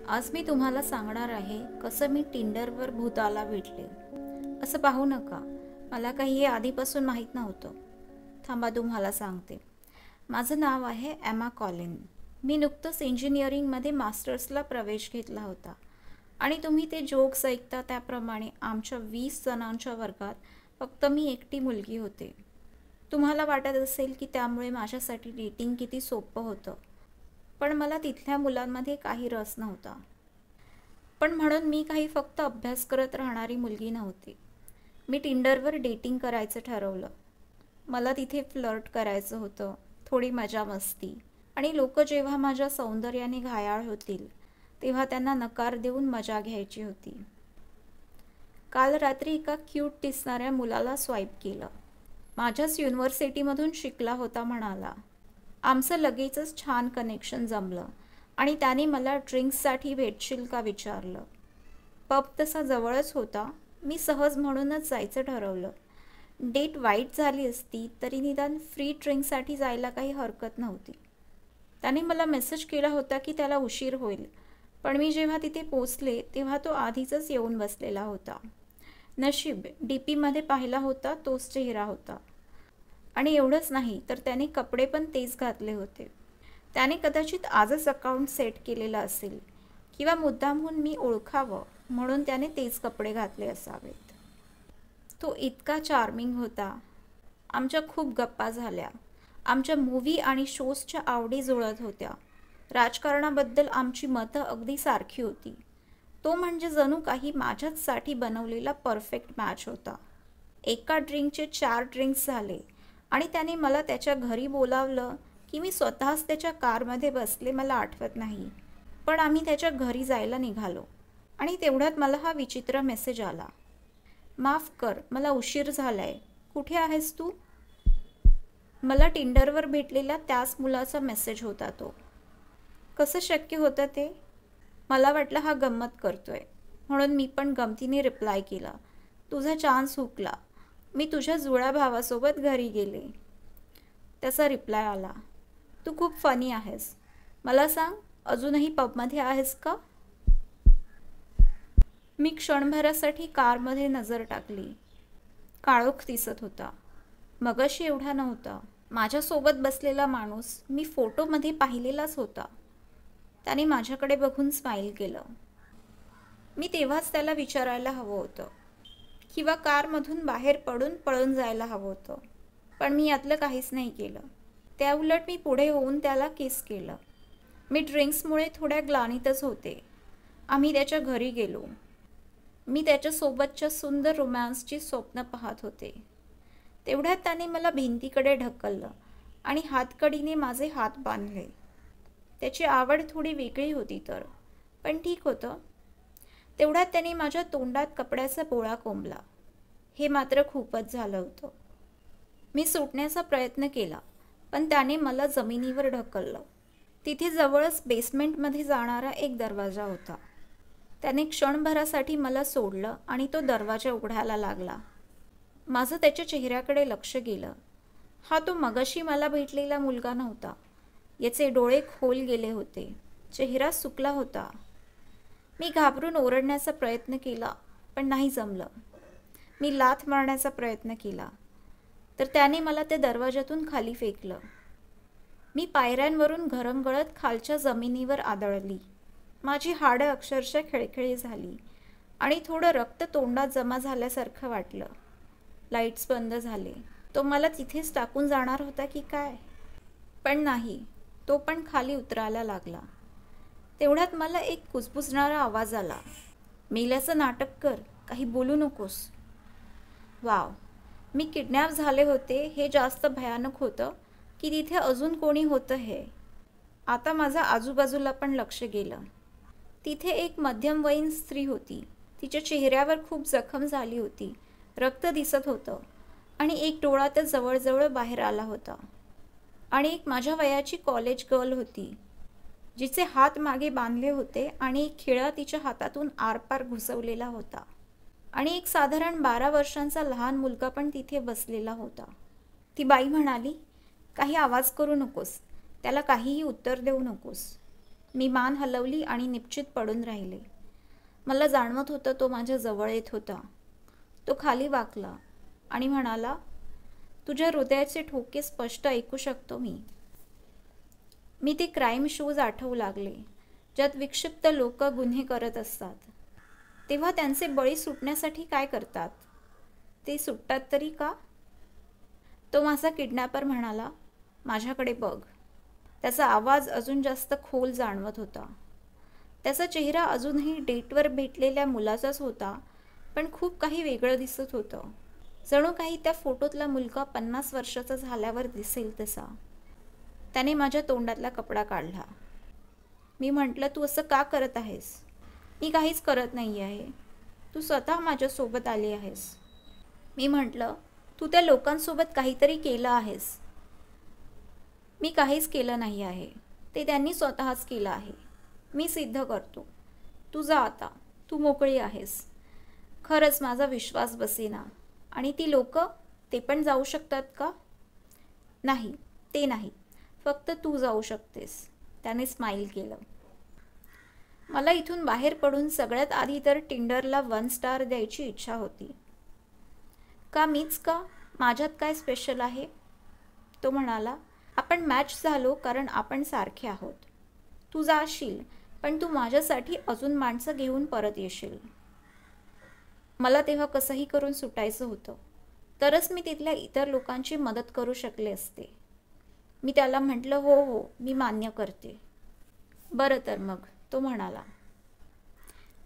आज मी तुम्हाला सांगणार आहे कसं मी टिंडरवर भूताला भेटले. असं पाहू नका, मला काही हे आधीपासून माहीत नव्हतं. थांबा, तुम्हाला सांगते. माझं नाव आहे एमा कॉलिन. मी नुकतंच इंजिनिअरिंगमध्ये मास्टर्सला प्रवेश घेतला होता आणि तुम्ही ते जोक्स ऐकता त्याप्रमाणे आमच्या 20 जणांच्या वर्गात फक्त मी एकटी मुलगी होते. तुम्हाला वाटत असेल की त्यामुळे माझ्यासाठी डेटिंग किती सोपं होतं, पण मला तिथल्या मुलांमध्ये काही रस नव्हता. पण म्हणून मी काही फक्त अभ्यास करत राहणारी मुलगी नव्हती. मी टिंडरवर डेटिंग करायचं ठरवलं. मला तिथे फ्लर्ट करायचं होतं, थोडी मजा मस्ती, आणि लोक जेव्हा माझ्या सौंदर्याने घायाळ होतील तेव्हा त्यांना नकार देऊन मजा घ्यायची होती. काल रात्री एका क्यूट दिसणाऱ्या मुलाला स्वाईप केलं. माझ्याच युनिव्हर्सिटीमधून शिकला होता म्हणाला. आमचं लगेचच छान कनेक्शन जमलं आणि त्याने मला ड्रिंक्ससाठी भेटशील का विचारलं. पब तसा जवळच होता. मी सहज म्हणूनच जायचं ठरवलं. डेट वाईट झाली असती तरी निदान फ्री ड्रिंकसाठी जायला काही हरकत नव्हती. त्याने मला मेसेज केला होता की त्याला उशीर होईल, पण मी जेव्हा तिथे पोचले तेव्हा तो आधीच येऊन बसलेला होता. नशीब डी पीमध्ये पाहिला होता तोच चेहरा होता. आणि एवढंच नाही तर त्याने कपडे पण तेच घातले होते. त्याने कदाचित आजच अकाउंट सेट केलेलं असेल किंवा मुद्दामहून मी ओळखावं म्हणून त्याने तेच कपडे घातले असावेत. तो इतका चार्मिंग होता. आमच्या खूप गप्पा झाल्या. आमच्या मूव्ही आणि शोजच्या आवडी जुळत होत्या. राजकारणाबद्दल आमची मतं अगदी सारखी होती. तो म्हणजे जणू काही माझ्याचसाठी बनवलेला परफेक्ट मॅच होता. एका ड्रिंकचे 4 ड्रिंक्स झाले आणि त्याने मला त्याच्या घरी बोलावलं की मी स्वतःच त्याच्या कारमध्ये बसले, मला आठवत नाही. पण आम्ही त्याच्या घरी जायला निघालो आणि तेवढ्यात मला हा विचित्र मेसेज आला. माफ कर, मला उशीर झालाय. कुठे आहेस तू? मला टिंडरवर भेटलेला त्याच मुलाचा मेसेज होता तो. कसं शक्य होतं ते? मला वाटलं हा गंमत करतोय, म्हणून मी पण गमतीने रिप्लाय केला. तुझा चान्स हुकला. मी तुझ्या जुळ्या भावासोबत घरी गेले. त्याचा रिप्लाय आला. तू खूप फनी आहेस. मला सांग, अजूनही पबमध्ये आहेस का? मी क्षणभरासाठी कारमध्ये नजर टाकली. काळोख दिसत होता. मगाशी एवढा नव्हता. माझ्यासोबत बसलेला माणूस मी फोटोमध्ये पाहिलेलाच होता. त्याने माझ्याकडे बघून स्माईल केलं. मी तेव्हाच त्याला विचारायला हवं होतं किंवा कारमधून बाहेर पडून पळून जायला हवं होतं, पण मी यातलं काहीच नाही केलं. त्याउलट मी पुढे होऊन त्याला किस केलं. मी ड्रिंक्समुळे थोड्या ग्लानीतच होते. आम्ही त्याच्या घरी गेलो. मी त्याच्यासोबतच्या सुंदर रोमॅन्सची स्वप्न पाहत होते. तेवढ्यात त्याने मला भिंतीकडे ढकललं आणि हातकडीने माझे हात बांधले. त्याची आवड थोडी वेगळी होती तर, पण ठीक होतं. तेवढ्यात त्याने माझ्या तोंडात कपड्याचा बोळा कोंबला. हे मात्र खूपच झालं होतं. मी सुटण्याचा प्रयत्न केला, पण त्याने मला जमिनीवर ढकललं. तिथे जवळच बेसमेंटमध्ये जाणारा एक दरवाजा होता. त्याने क्षणभरासाठी मला सोडलं आणि तो दरवाजा उघडायला लागला. माझं त्याच्या चेहऱ्याकडे लक्ष गेलं. हा तो मगाशी मला भेटलेला मुलगा नव्हता. याचे डोळे खोल गेले होते. चेहरा सुकला होता. मी घाबरून ओरडण्याचा प्रयत्न केला, पण नाही जमलं. मी लाथ मारण्याचा प्रयत्न केला तर त्याने मला त्या दरवाजातून खाली फेकलं. मी पायऱ्यांवरून घरंगळत खालच्या जमिनीवर आदळली. माझी हाडं अक्षरशः खिळखिळी झाली आणि थोडं रक्त तोंडात जमा झाल्यासारखं वाटलं. लाईट्स बंद झाले. तो मला तिथेच टाकून जाणार होता की काय? पण नाही, तो पण खाली उतरायला लागला. तेवढ्यात मला एक कुजबुजणारा आवाज आला. मेल्याचं नाटक कर, काही बोलू नकोस. वाव, मी किडनॅप झाले होते हे जास्त भयानक होतं की तिथे अजून कोणी होतं हे. आता माझा आजूबाजूला पण लक्ष गेलं. तिथे एक मध्यमवयीन स्त्री होती. तिच्या चेहऱ्यावर खूप जखम झाली होती. रक्त दिसत होतं आणि एक डोळा तर जवळजवळ बाहेर आला होता. आणि एक माझ्या वयाची कॉलेज गर्ल होती, जिचे हात मागे बांधले होते आणि एक खिळा तिच्या हातातून आरपार घुसवलेला होता. आणि एक साधारण 12 वर्षांचा लहान मुलगा पण तिथे बसलेला होता. ती बाई म्हणाली, काही आवाज करू नकोस, त्याला काहीही उत्तर देऊ नकोस. मी मान हलवली आणि निश्चित पडून राहिले. मला जाणवत होतं तो माझ्या जवळ येत होता. तो खाली वाकला आणि म्हणाला, तुझ्या हृदयाचे ठोके स्पष्ट ऐकू शकतो मी. मी ते क्राईम शोज आठवू लागले, ज्यात विक्षिप्त लोक गुन्हे करत असतात. तेव्हा त्यांचे बळी सुटण्यासाठी काय करतात? ते सुटतात तरी का? तो माझा किडनॅपर म्हणाला, माझ्याकडे बघ. त्याचा आवाज अजून जास्त खोल जाणवत होता. त्याचा चेहरा अजूनही डेटवर भेटलेल्या मुलाचाच होता, पण खूप काही वेगळं दिसत होतं. जणू काही त्या फोटोतला मुलगा 50 वर्षाचा झाल्यावर दिसेल तसा. त्याने माझ्या तोंडातला कपडा काढला. मी म्हटलं, तू असं का करत आहेस? मी काहीच करत नाही आहे. तू स्वतः माझ्यासोबत आली आहेस. मी म्हटलं, तू त्या लोकांसोबत काहीतरी केलं आहेस. मी काहीच केलं नाही आहे. ते त्यांनी स्वतःच केलं आहे. मी सिद्ध करतो. तू जा आता. तू मोकळी आहेस. खरंच माझा विश्वास बसेना. आणि ती लोक, ते पण जाऊ शकतात का? नाही, ते नाही. फक्त तू जाऊ शकतेस. त्याने स्माईल केलं. मला इथून बाहेर पडून सगळ्यात आधी तर टिंडरला 1 स्टार द्यायची इच्छा होती. का मीच का? माझ्यात काय स्पेशल आहे? तो म्हणाला, आपण मॅच झालो कारण आपण सारखे आहोत. तू जाशील, पण तू माझ्यासाठी अजून माणसं घेऊन परत येशील. मला तेव्हा कसंही करून सुटायचं होतं. तरच मी तिथल्या इतर लोकांची मदत करू शकले असते. मी त्याला म्हटलं, हो हो, मी मान्य करते. बरं तर मग, तो म्हणाला.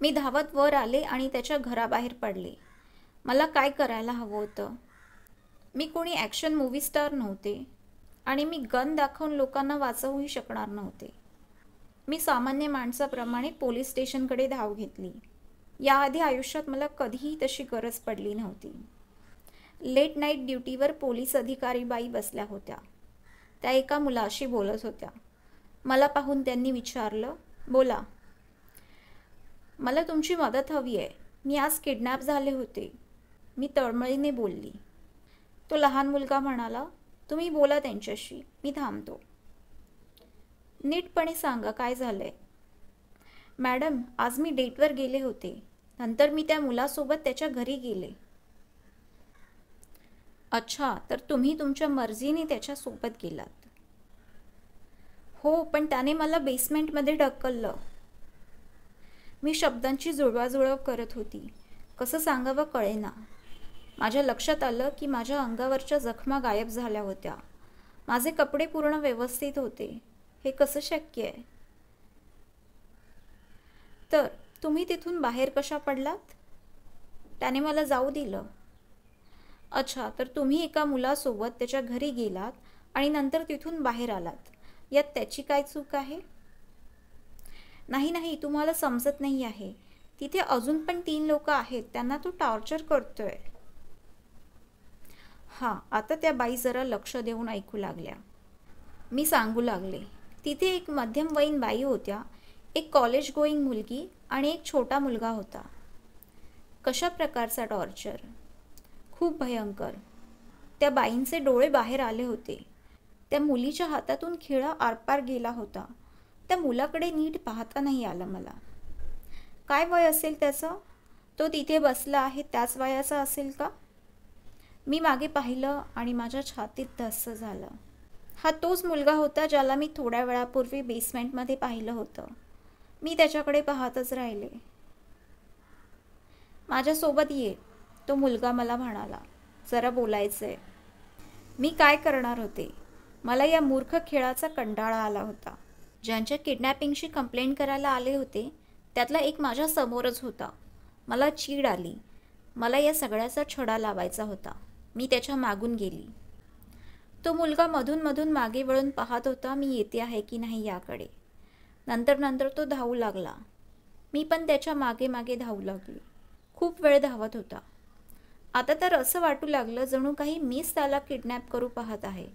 मी धावत वर आले आणि त्याच्या घराबाहेर पडले. मला काय करायला हवं होतं? मी कोणी ॲक्शन मूव्ही स्टार नव्हते आणि मी गन दाखवून लोकांना वाचवूही शकणार नव्हते. मी सामान्य माणसाप्रमाणे पोलीस स्टेशनकडे धाव घेतली. याआधी आयुष्यात मला कधीही तशी गरज पडली नव्हती. लेट नाईट ड्युटीवर पोलीस अधिकारी बाई बसल्या होत्या. त्या एका मुलाशी बोलत होत्या. मला पाहून त्यांनी विचारलं, बोला. मला तुमची मदत हवी आहे. मी आज किडनॅप झाले होते. मी तळमळीने बोलली. तो लहान मुलगा म्हणाला, तुम्ही बोला त्यांच्याशी, मी थांबतो. नीटपणे सांगा काय झालंय. मॅडम, आज मी डेटवर गेले होते. नंतर मी त्या मुलासोबत त्याच्या घरी गेले. अच्छा, तर तुम्ही तुमच्या मर्जीने त्याच्यासोबत गेलात? हो, पण त्याने मला बेसमेंटमध्ये ढकललं. मी शब्दांची जुळवाजुळव करत होती. कसं सांगावं कळेना. माझ्या लक्षात आलं की माझ्या अंगावरच्या जखमा गायब झाल्या होत्या. माझे कपडे पूर्ण व्यवस्थित होते. हे कसं शक्य आहे? तर तुम्ही तिथून बाहेर कशा पडलात? त्याने मला जाऊ दिलं. अच्छा, तर तुम्ही एका मुलासोबत त्याच्या घरी गेलात आणि नंतर तिथून बाहेर आलात. यात त्याची काय चूक आहे? नाही नाही, तुम्हाला समजत नाही आहे. तिथे अजून पण 3 लोक आहेत. त्यांना तो टॉर्चर करतोय. हां, आता त्या बाई जरा लक्ष देऊन ऐकू लागल्या. मी सांगू लागले. तिथे एक मध्यमवयीन बाई होत्या, एक कॉलेज गोईंग मुलगी आणि एक छोटा मुलगा होता. कशा प्रकारचा टॉर्चर? खूप भयंकर. त्या बाईंचे डोळे बाहेर आले होते. त्या मुलीच्या हातातून खिळा आरपार गेला होता. त्या मुलाकडे नीट पाहता नाही आलं मला. काय वय असेल त्याचं? तो तिथे बसला आहे त्याच वयाचा असेल का? मी मागे पाहिलं आणि माझ्या छातीत धस्स झालं. हा तोच मुलगा होता ज्याला मी थोड्या वेळापूर्वी बेसमेंटमध्ये पाहिलं होतं. मी त्याच्याकडे पाहतच राहिले. माझ्यासोबत ये, तो मुलगा मला म्हणाला. जरा बोलायचंय. मी काय करणार होते? मला या मूर्ख खेळाचा कंटाळा आला होता. ज्यांच्या किडनॅपिंगची कंप्लेंट करायला आले होते त्यातला एक माझ्या समोरच होता. मला चीड आली. मला या सगळ्याचा छडा लावायचा होता. मी त्याच्या मागून गेली. तो मुलगा मधून मधून मागे वळून पाहत होता मी येते आहे की नाही याकडे. नंतर तो धावू लागला. मी पण त्याच्या मागे मागे धावू लागली. खूप वेळ धावत होता. आता तर असं वाटू लागलं जणू काही मीच त्याला किडनॅप करू पाहत आहे.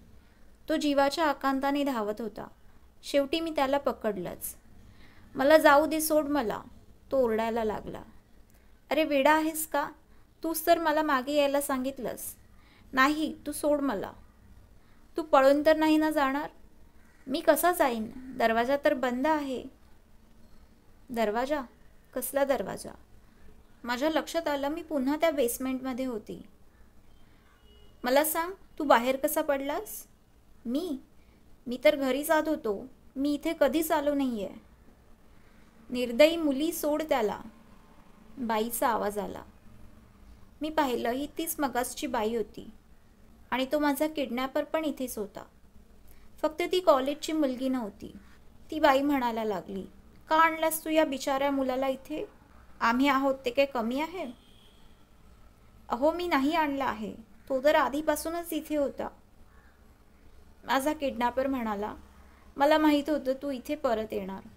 तो जीवाच्या आकांताने धावत होता. शेवटी मी त्याला पकडलंच. मला जाऊ दे, सोड मला, तो ओरडायला लागला. अरे वेडा आहेस का? तूच तर मला मागे यायला सांगितलंस. नाही, तू सोड मला. तू पळून तर नाही ना जाणार? मी कसा जाईन? दरवाजा तर बंद आहे. दरवाजा? कसला दरवाजा? माझ्या लक्षात आलं मी पुन्हा त्या बेसमेंटमध्ये होती. मला सांग, तू बाहेर कसा पडलास? मी तर घरी जात होतो. मी इथे कधीच आलो नाही आहे. निर्दयी मुली, सोड त्याला. बाईचा आवाज आला. मी पाहिलं ही तीच मगासची बाई होती आणि तो माझा किडनॅपर पण इथेच होता. फक्त ती कॉलेजची मुलगी नव्हती. ती बाई म्हणायला लागली, का आणलास तू या बिचाऱ्या मुलाला इथे? आम्ही आहोत ते काय कमी आहे? अहो, मी नाही आणला आहे. तो तर आधीपासूनच इथे होता. माझा किडनॅपर म्हणाला, मला माहीत होतं तू इथे परत येणार.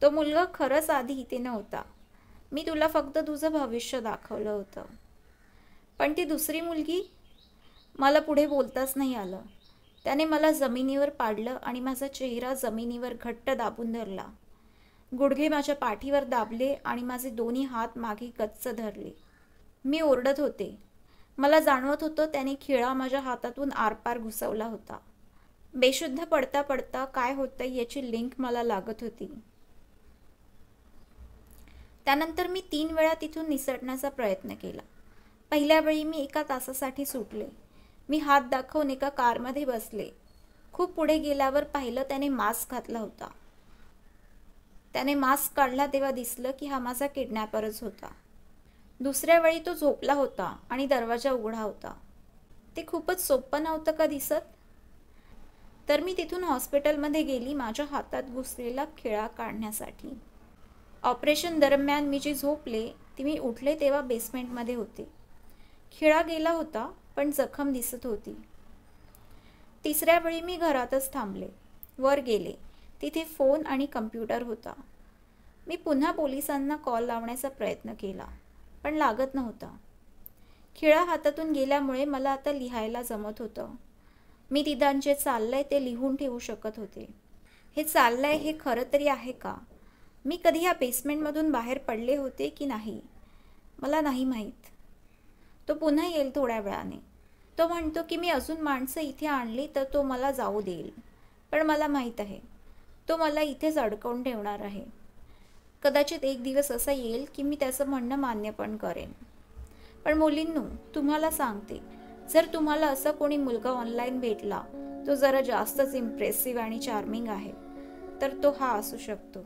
तो मुलगा खरंच आधी इथे नव्हता. मी तुला फक्त तुझं भविष्य दाखवलं होतं. पण ती दुसरी मुलगी? मला पुढे बोलताच नाही आलं. त्याने मला जमिनीवर पाडलं आणि माझा चेहरा जमिनीवर घट्ट दाबून धरला. गुडघे माझ्या पाठीवर दाबले आणि माझे दोन्ही हात मागे गच्च धरले. मी ओरडत होते. मला जाणवत होतं त्याने खिळा माझ्या हातातून आरपार घुसवला होता. बेशुद्ध पडता पडता काय होतंय याची लिंक मला लागत होती. त्यानंतर मी 3 वेळा तिथून निसटण्याचा प्रयत्न केला. पहिल्या वेळी मी 1 तासासाठी सुटले. मी हात दाखवून एका कारमध्ये बसले. खूप पुढे गेल्यावर पाहिलं त्याने मास्क घातला होता. त्याने मास्क काढला तेव्हा दिसलं की हा माझा किडनॅपरच होता. दुसऱ्या वेळी तो झोपला होता आणि दरवाजा उघडा होता. ते खूपच सोपं नव्हतं का दिसत? तर मी तिथून हॉस्पिटलमध्ये गेली माझ्या हातात घुसलेला खिळा काढण्यासाठी. ऑपरेशन दरम्यान मी जे झोपले ती मी उठले तेव्हा बेसमेंटमध्ये होते. खिळा गेला होता पण जखम दिसत होती. तिसऱ्या वेळी मी घरातच थांबले. वर गेले. तिथे फोन आणि कम्प्युटर होता. मी पुन्हा पोलिसांना कॉल लावण्याचा प्रयत्न केला पण लागत नव्हता. खिळा हातातून गेल्यामुळे मला आता लिहायला जमत होतं. मी निदान जे चाललंय ते लिहून ठेवू शकत होते. हे चाललंय हे खरं तरी आहे का? मी कधी ह्या बेसमेंटमधून बाहेर पडले होते की नाही? मला नाही माहीत. तो पुन्हा येईल थोड्या वेळाने. तो म्हणतो की मी अजून माणसं इथे आणली तर तो मला जाऊ देईल. पण मला माहीत आहे तो मला इथेच अडकवून ठेवणार आहे. कदाचित एक दिवस असा येईल की मी त्याचं म्हणणं मान्य पण करेन. पण मुलींनो, तुम्हाला सांगते, जर तुम्हाला असा कोणी मुलगा ऑनलाईन भेटला तो जरा जास्तच इम्प्रेसिव्ह आणि चार्मिंग आहे तर तो हा असू शकतो.